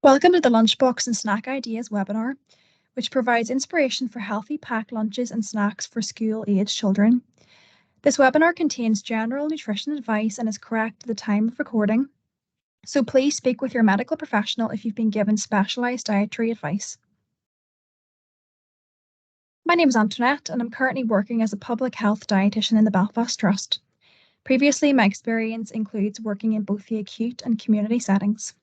Welcome to the Lunchbox and Snack Ideas webinar, which provides inspiration for healthy packed lunches and snacks for school-aged children. This webinar contains general nutrition advice and is correct at the time of recording, so please speak with your medical professional if you've been given specialised dietary advice. My name is Antoinette, and I'm currently working as a public health dietitian in the Belfast Trust. Previously, my experience includes working in both the acute and community settings.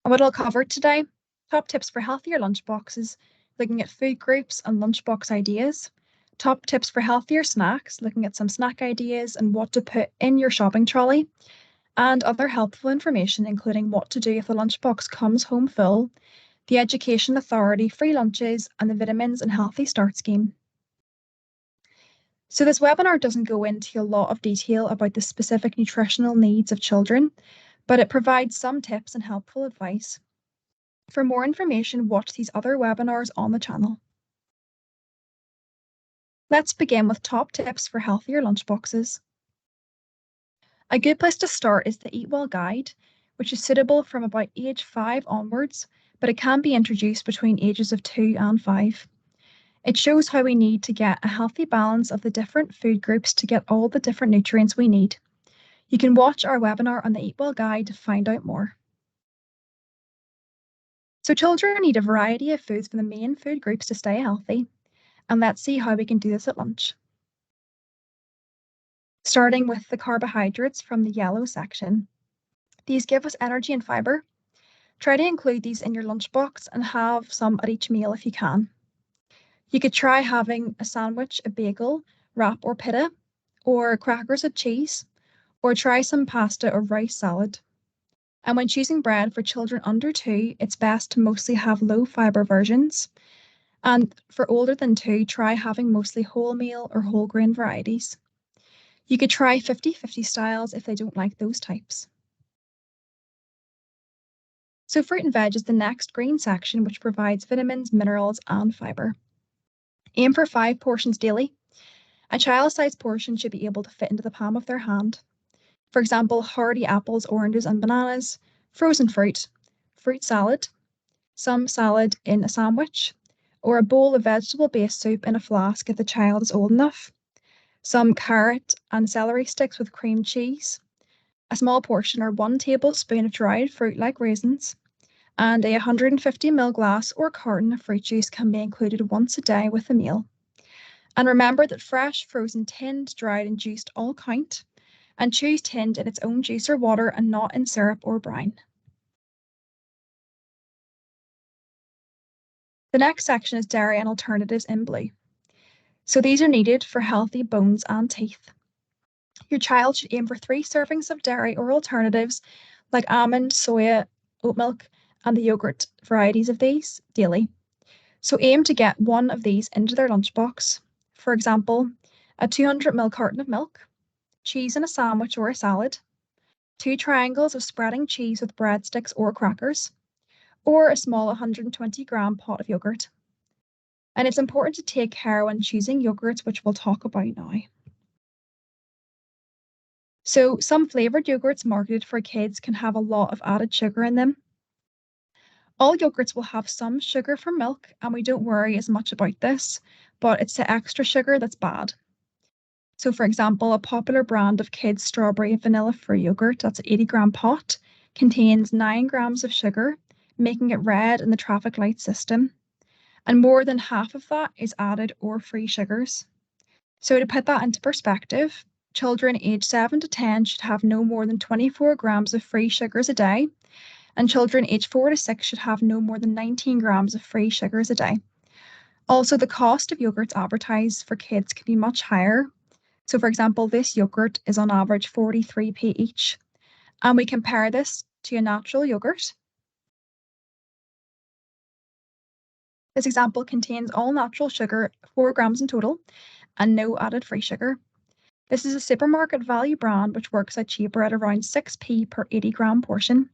And what I'll cover today: top tips for healthier lunchboxes, looking at food groups and lunchbox ideas, top tips for healthier snacks, looking at some snack ideas and what to put in your shopping trolley, and other helpful information, including what to do if the lunchbox comes home full, the Education Authority free lunches, and the Vitamins and Healthy Start scheme. So this webinar doesn't go into a lot of detail about the specific nutritional needs of children, but it provides some tips and helpful advice. For more information, watch these other webinars on the channel. Let's begin with top tips for healthier lunchboxes. A good place to start is the Eatwell guide, which is suitable from about age 5 onwards, but it can be introduced between ages of 2 and 5. It shows how we need to get a healthy balance of the different food groups to get all the different nutrients we need. You can watch our webinar on the Eatwell guide to find out more. So children need a variety of foods from the main food groups to stay healthy, and let's see how we can do this at lunch. Starting with the carbohydrates from the yellow section. These give us energy and fibre. Try to include these in your lunchbox and have some at each meal if you can. You could try having a sandwich, a bagel, wrap or pita, or crackers and cheese, or try some pasta or rice salad. And when choosing bread for children under 2, it's best to mostly have low fibre versions. And for older than 2, try having mostly wholemeal or whole grain varieties. You could try 50-50 styles if they don't like those types. So fruit and veg is the next green section, which provides vitamins, minerals, and fibre. Aim for 5 portions daily. A child-sized portion should be able to fit into the palm of their hand. For example, hearty apples, oranges, and bananas, frozen fruit, fruit salad, some salad in a sandwich, or a bowl of vegetable-based soup in a flask if the child is old enough, some carrot and celery sticks with cream cheese, a small portion or 1 tablespoon of dried fruit like raisins, and a 150 ml glass or carton of fruit juice can be included once a day with the meal. And remember that fresh, frozen, tinned, dried, and juiced all count, and choose tinned in its own juice or water and not in syrup or brine. The next section is dairy and alternatives in blue. So these are needed for healthy bones and teeth. Your child should aim for 3 servings of dairy or alternatives like almond, soya, oat milk, and the yogurt varieties of these daily. So aim to get 1 of these into their lunchbox. For example, a 200 ml carton of milk, cheese in a sandwich or a salad, 2 triangles of spreading cheese with breadsticks or crackers, or a small 120-gram pot of yogurt. And it's important to take care when choosing yogurts, which we'll talk about now. So some flavoured yogurts marketed for kids can have a lot of added sugar in them. All yogurts will have some sugar from milk, and we don't worry as much about this, but it's the extra sugar that's bad. So for example, a popular brand of kids' strawberry and vanilla-free yogurt, that's an 80-gram pot, contains 9 grams of sugar, making it red in the traffic light system. And more than half of that is added or free sugars. So to put that into perspective, children aged 7 to 10 should have no more than 24 grams of free sugars a day, and children aged 4 to 6 should have no more than 19 grams of free sugars a day. Also, the cost of yogurts advertised for kids can be much higher. So for example, this yogurt is on average 43p each, and we compare this to a natural yogurt. This example contains all natural sugar, 4 grams in total, and no added free sugar. This is a supermarket value brand which works out cheaper at around 6p per 80-gram portion.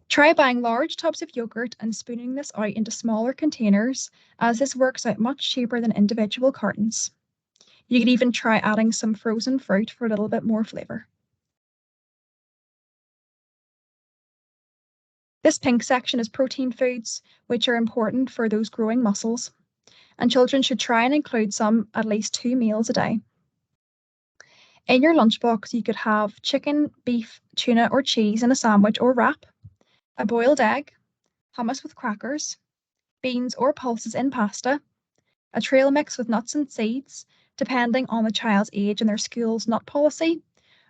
Try buying large tubs of yogurt and spooning this out into smaller containers, as this works out much cheaper than individual cartons. You could even try adding some frozen fruit for a little bit more flavour. This pink section is protein foods, which are important for those growing muscles, and children should try and include some at least 2 meals a day. In your lunchbox, you could have chicken, beef, tuna, or cheese in a sandwich or wrap, a boiled egg, hummus with crackers, beans or pulses in pasta, a trail mix with nuts and seeds, depending on the child's age and their school's nut policy,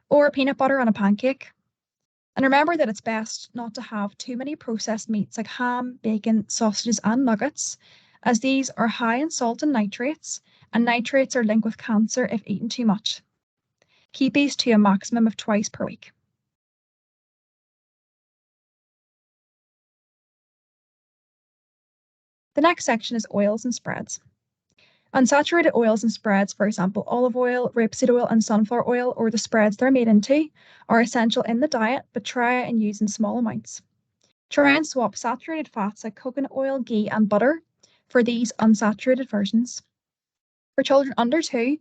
or peanut butter on a pancake. And remember that it's best not to have too many processed meats like ham, bacon, sausages, and nuggets, as these are high in salt and nitrates are linked with cancer if eaten too much. Keep these to a maximum of twice per week. The next section is oils and spreads. Unsaturated oils and spreads, for example, olive oil, rapeseed oil, and sunflower oil, or the spreads they're made into, are essential in the diet, but try and use in small amounts. Try and swap saturated fats like coconut oil, ghee, and butter for these unsaturated versions. For children under 2,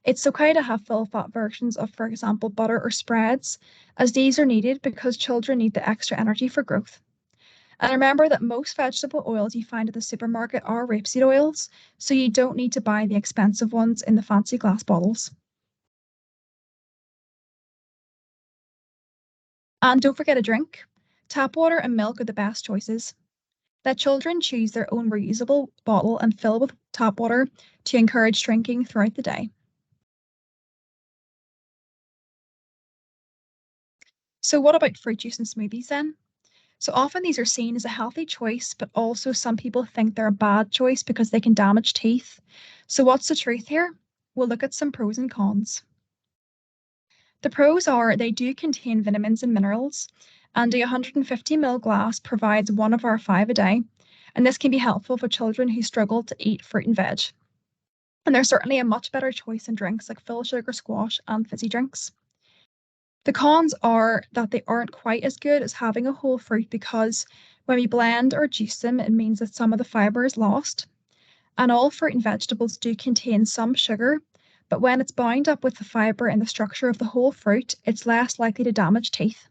it's okay to have full fat versions of, for example, butter or spreads, as these are needed because children need the extra energy for growth. And remember that most vegetable oils you find at the supermarket are rapeseed oils, so you don't need to buy the expensive ones in the fancy glass bottles. And don't forget a drink. Tap water and milk are the best choices. Let children choose their own reusable bottle and fill with tap water to encourage drinking throughout the day. So what about fruit juice and smoothies then? So often these are seen as a healthy choice, but also some people think they're a bad choice because they can damage teeth. So what's the truth here? We'll look at some pros and cons. The pros are they do contain vitamins and minerals, and a 150 ml glass provides 1 of our 5 a day, and this can be helpful for children who struggle to eat fruit and veg. And they're certainly a much better choice than drinks like full sugar squash and fizzy drinks. The cons are that they aren't quite as good as having a whole fruit because when we blend or juice them, it means that some of the fiber is lost. And all fruit and vegetables do contain some sugar, but when it's bound up with the fiber and the structure of the whole fruit, it's less likely to damage teeth.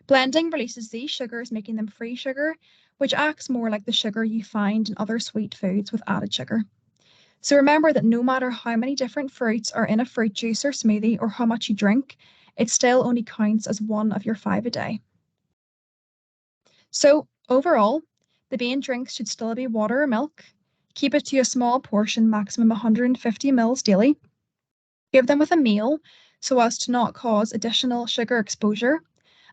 Blending releases these sugars, making them free sugar, which acts more like the sugar you find in other sweet foods with added sugar. So remember that no matter how many different fruits are in a fruit juice or smoothie or how much you drink, it still only counts as 1 of your 5 a day. So overall, the main drinks should still be water or milk. Keep it to a small portion, maximum 150 mils daily. Give them with a meal so as to not cause additional sugar exposure,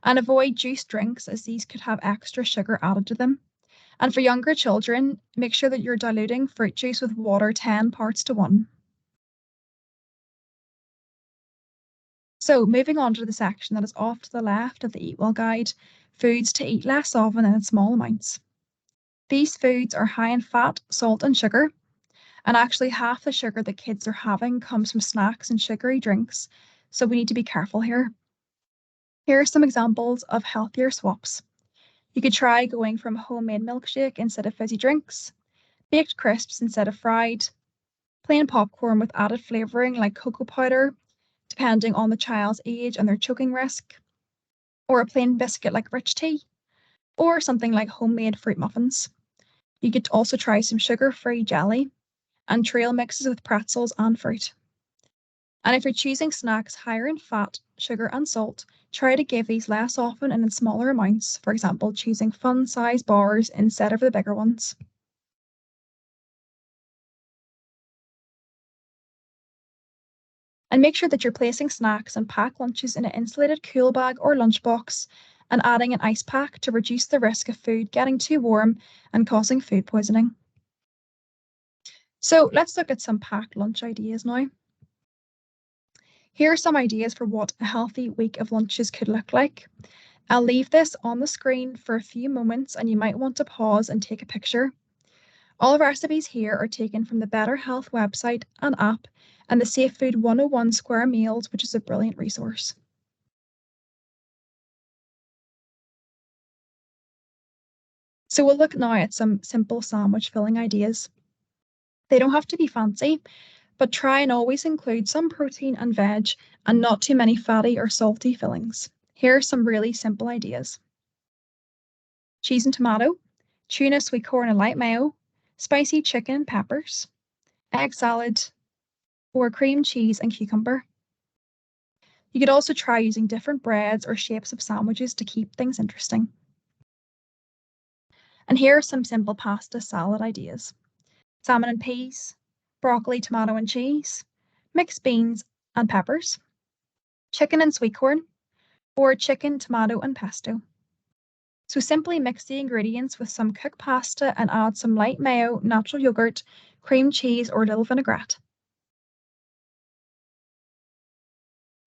and avoid juice drinks as these could have extra sugar added to them. And for younger children, make sure that you're diluting fruit juice with water 10 parts to 1. So moving on to the section that is off to the left of the Eatwell guide, foods to eat less often and in small amounts. These foods are high in fat, salt, and sugar, and actually half the sugar that kids are having comes from snacks and sugary drinks, so we need to be careful here. Here are some examples of healthier swaps. You could try going from homemade milkshake instead of fizzy drinks, baked crisps instead of fried, plain popcorn with added flavouring like cocoa powder, depending on the child's age and their choking risk, or a plain biscuit like rich tea, or something like homemade fruit muffins. You could also try some sugar-free jelly and trail mixes with pretzels and fruit. And if you're choosing snacks higher in fat, sugar, and salt, try to give these less often and in smaller amounts, for example, choosing fun-size bars instead of the bigger ones. And make sure that you're placing snacks and packed lunches in an insulated cool bag or lunchbox and adding an ice pack to reduce the risk of food getting too warm and causing food poisoning. So let's look at some packed lunch ideas now. Here are some ideas for what a healthy week of lunches could look like. I'll leave this on the screen for a few moments and you might want to pause and take a picture. All recipes here are taken from the Better Health website and app and the Safe Food 101 Square Meals, which is a brilliant resource. So we'll look now at some simple sandwich filling ideas. They don't have to be fancy, but try and always include some protein and veg and not too many fatty or salty fillings. Here are some really simple ideas. cheese and tomato, tuna, sweet corn, and light mayo, spicy chicken and peppers, egg salad, or cream cheese and cucumber. You could also try using different breads or shapes of sandwiches to keep things interesting. And here are some simple pasta salad ideas: salmon and peas, broccoli, tomato and cheese, mixed beans and peppers, chicken and sweet corn, or chicken, tomato, and pesto. So simply mix the ingredients with some cooked pasta and add some light mayo, natural yogurt, cream cheese, or a little vinaigrette.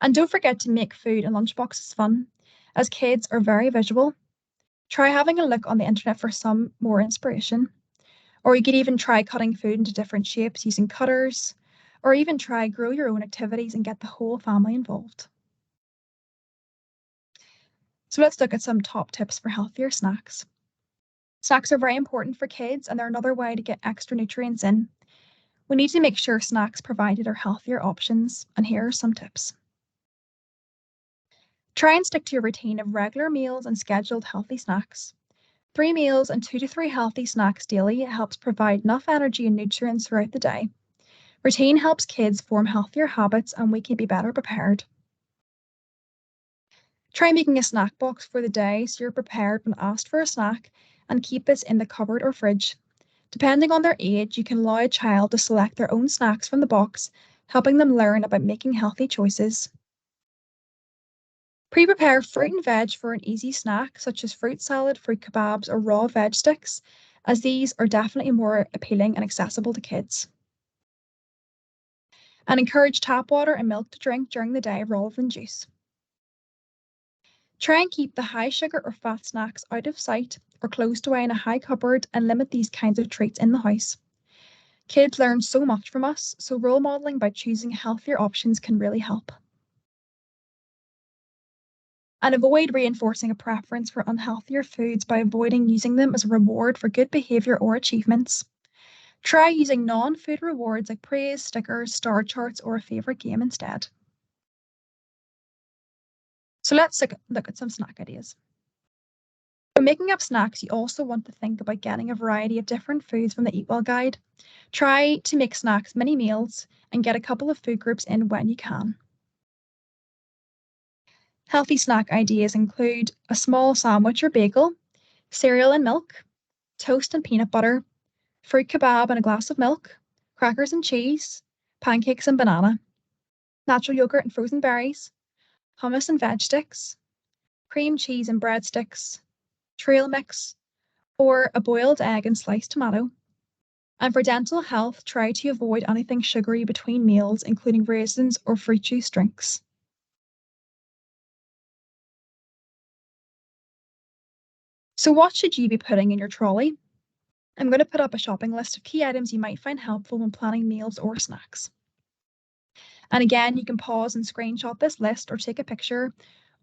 And don't forget to make food and lunchboxes fun, as kids are very visual. Try having a look on the internet for some more inspiration. Or you could even try cutting food into different shapes using cutters, or even try grow your own activities and get the whole family involved. So let's look at some top tips for healthier snacks. Snacks are very important for kids, and they're another way to get extra nutrients in. We need to make sure snacks provided are healthier options, and here are some tips. Try and stick to your routine of regular meals and scheduled healthy snacks. 3 meals and 2 to 3 healthy snacks daily helps provide enough energy and nutrients throughout the day. Routine helps kids form healthier habits, and we can be better prepared. Try making a snack box for the day so you're prepared when asked for a snack, and keep this in the cupboard or fridge. Depending on their age, you can allow a child to select their own snacks from the box, helping them learn about making healthy choices. Pre-prepare fruit and veg for an easy snack, such as fruit salad, fruit kebabs, or raw veg sticks, as these are definitely more appealing and accessible to kids. And encourage tap water and milk to drink during the day rather than juice. Try and keep the high sugar or fat snacks out of sight or closed away in a high cupboard, and limit these kinds of treats in the house. Kids learn so much from us, so role modeling by choosing healthier options can really help. And avoid reinforcing a preference for unhealthier foods by avoiding using them as a reward for good behavior or achievements. Try using non-food rewards like praise, stickers, star charts, or a favorite game instead. So let's look at some snack ideas. When making up snacks, you also want to think about getting a variety of different foods from the Eatwell guide. Try to make snacks mini meals and get a couple of food groups in when you can. Healthy snack ideas include a small sandwich or bagel, cereal and milk, toast and peanut butter, fruit kebab and a glass of milk, crackers and cheese, pancakes and banana, natural yogurt and frozen berries, hummus and veg sticks, cream cheese and breadsticks, trail mix, or a boiled egg and sliced tomato. And for dental health, try to avoid anything sugary between meals, including raisins or fruit juice drinks. So what should you be putting in your trolley? I'm going to put up a shopping list of key items you might find helpful when planning meals or snacks. And again, you can pause and screenshot this list or take a picture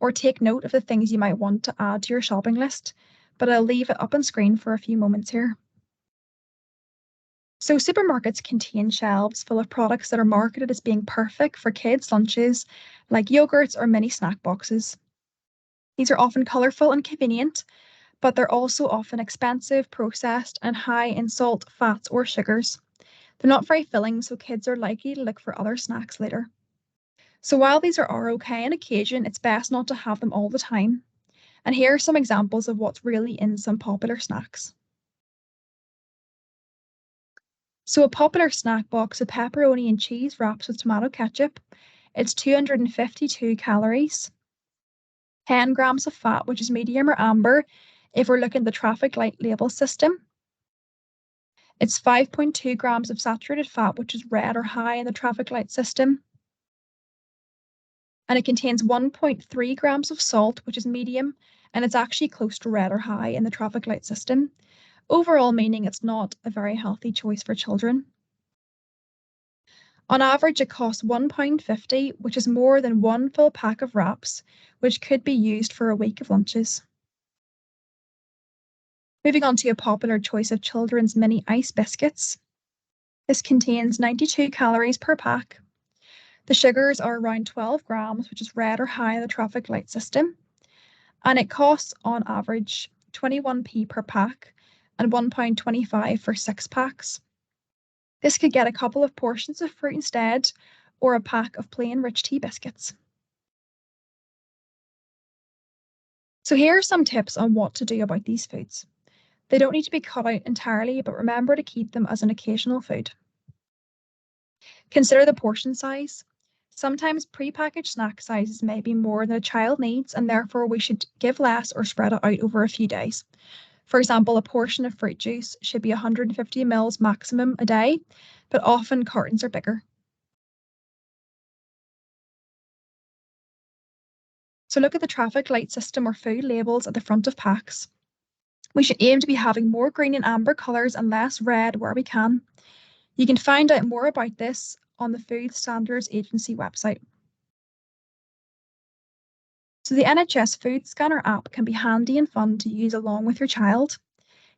or take note of the things you might want to add to your shopping list, but I'll leave it up on screen for a few moments here. So supermarkets contain shelves full of products that are marketed as being perfect for kids' lunches, like yogurts or mini snack boxes. These are often colourful and convenient, but they're also often expensive, processed, and high in salt, fats, or sugars. They're not very filling, so kids are likely to look for other snacks later. So while these are okay on occasion, it's best not to have them all the time. And here are some examples of what's really in some popular snacks. So a popular snack box of pepperoni and cheese wraps with tomato ketchup. It's 252 calories, 10 grams of fat, which is medium or amber if we're looking at the traffic light label system. It's 5.2 grams of saturated fat, which is red or high in the traffic light system. And it contains 1.3 grams of salt, which is medium, and it's actually close to red or high in the traffic light system. Overall, meaning it's not a very healthy choice for children. On average, it costs £1.50, which is more than one full pack of wraps, which could be used for a week of lunches. Moving on to a popular choice of children's mini ice biscuits. This contains 92 calories per pack. The sugars are around 12 grams, which is red or high in the traffic light system. And it costs on average 21p per pack and £1.25 for 6 packs. This could get a couple of portions of fruit instead, or a pack of plain rich tea biscuits. So here are some tips on what to do about these foods. They don't need to be cut out entirely, but remember to keep them as an occasional food. Consider the portion size. Sometimes prepackaged snack sizes may be more than a child needs, and therefore we should give less or spread it out over a few days. For example, a portion of fruit juice should be 150 ml maximum a day, but often cartons are bigger. So look at the traffic light system or food labels at the front of packs. We should aim to be having more green and amber colours and less red where we can. You can find out more about this on the Food Standards Agency website. So the NHS Food Scanner app can be handy and fun to use along with your child.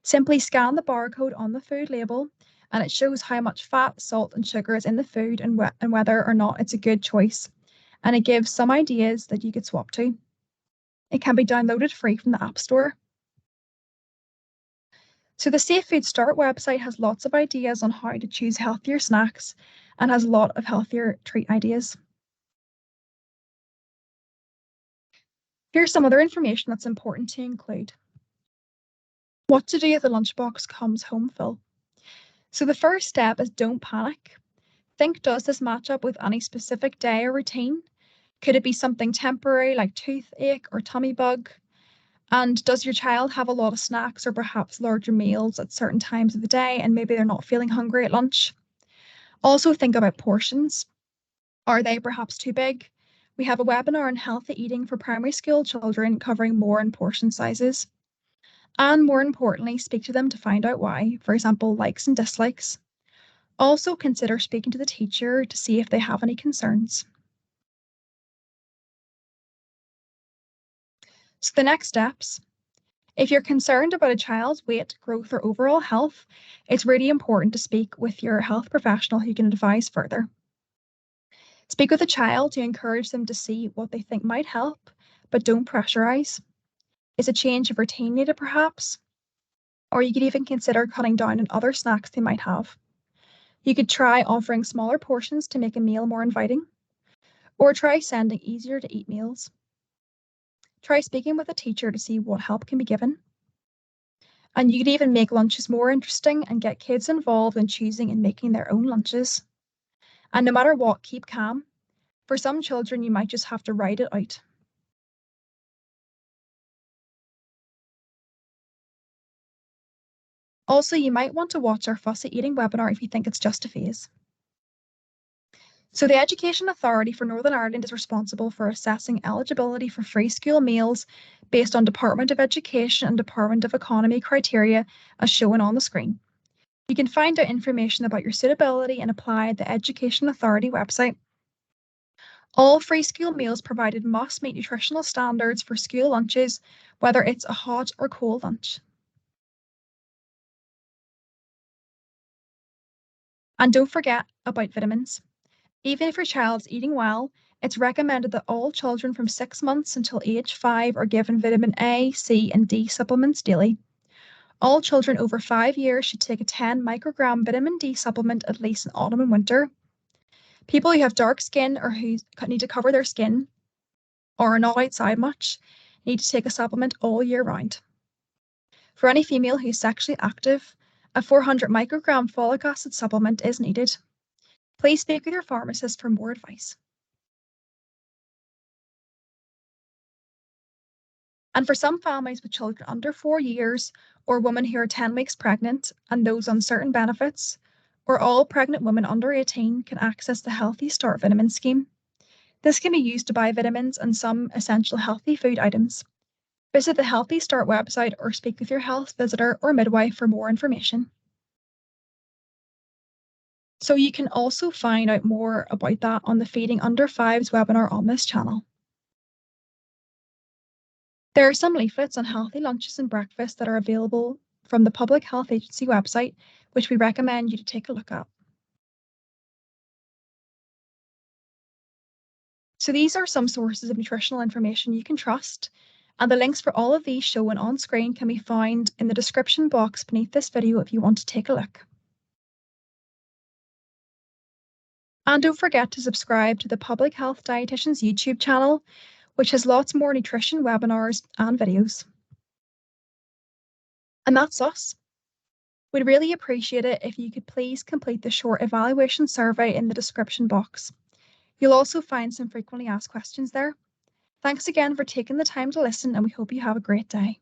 Simply scan the barcode on the food label and it shows how much fat, salt and sugar is in the food and whether or not it's a good choice. And it gives some ideas that you could swap to. It can be downloaded free from the App Store. So the Safe Food Start website has lots of ideas on how to choose healthier snacks and has a lot of healthier treat ideas. Here's some other information that's important to include. What to do if the lunchbox comes home full. So the first step is don't panic. Think, does this match up with any specific day or routine? Could it be something temporary like toothache or tummy bug? And does your child have a lot of snacks or perhaps larger meals at certain times of the day and maybe they're not feeling hungry at lunch? Also think about portions. Are they perhaps too big? We have a webinar on healthy eating for primary school children covering more in portion sizes. And more importantly, speak to them to find out why, for example, likes and dislikes. Also consider speaking to the teacher to see if they have any concerns. So the next steps. If you're concerned about a child's weight, growth, or overall health, it's really important to speak with your health professional who can advise further. Speak with the child to encourage them to see what they think might help, but don't pressurize. Is a change of routine needed perhaps? Or you could even consider cutting down on other snacks they might have. You could try offering smaller portions to make a meal more inviting, or try sending easier to eat meals. Try speaking with a teacher to see what help can be given. And you could even make lunches more interesting and get kids involved in choosing and making their own lunches. And no matter what, keep calm. For some children, you might just have to ride it out. Also, you might want to watch our fussy eating webinar if you think it's just a phase. So the Education Authority for Northern Ireland is responsible for assessing eligibility for free school meals based on Department of Education and Department of Economy criteria as shown on the screen. You can find out information about your suitability and apply at the Education Authority website. All free school meals provided must meet nutritional standards for school lunches, whether it's a hot or cold lunch. And don't forget about vitamins. Even if your child's eating well, it's recommended that all children from 6 months until age 5 are given vitamin A, C, and D supplements daily. All children over 5 years should take a 10 microgram vitamin D supplement at least in autumn and winter. People who have dark skin or who need to cover their skin or are not outside much need to take a supplement all year round. For any female who's sexually active, a 400 microgram folic acid supplement is needed. Please speak with your pharmacist for more advice. And for some families with children under 4 years, or women who are 10 weeks pregnant and those on certain benefits, or all pregnant women under 18 can access the Healthy Start Vitamin Scheme. This can be used to buy vitamins and some essential healthy food items. Visit the Healthy Start website or speak with your health visitor or midwife for more information. So you can also find out more about that on the Feeding Under 5s webinar on this channel. There are some leaflets on healthy lunches and breakfasts that are available from the Public Health Agency website, which we recommend you to take a look at. So these are some sources of nutritional information you can trust, And the links for all of these shown on screen can be found in the description box beneath this video if you want to take a look. And don't forget to subscribe to the Public Health Dietitians YouTube channel, which has lots more nutrition webinars and videos. And that's us. We'd really appreciate it if you could please complete the short evaluation survey in the description box. You'll also find some frequently asked questions there. Thanks again for taking the time to listen, and we hope you have a great day.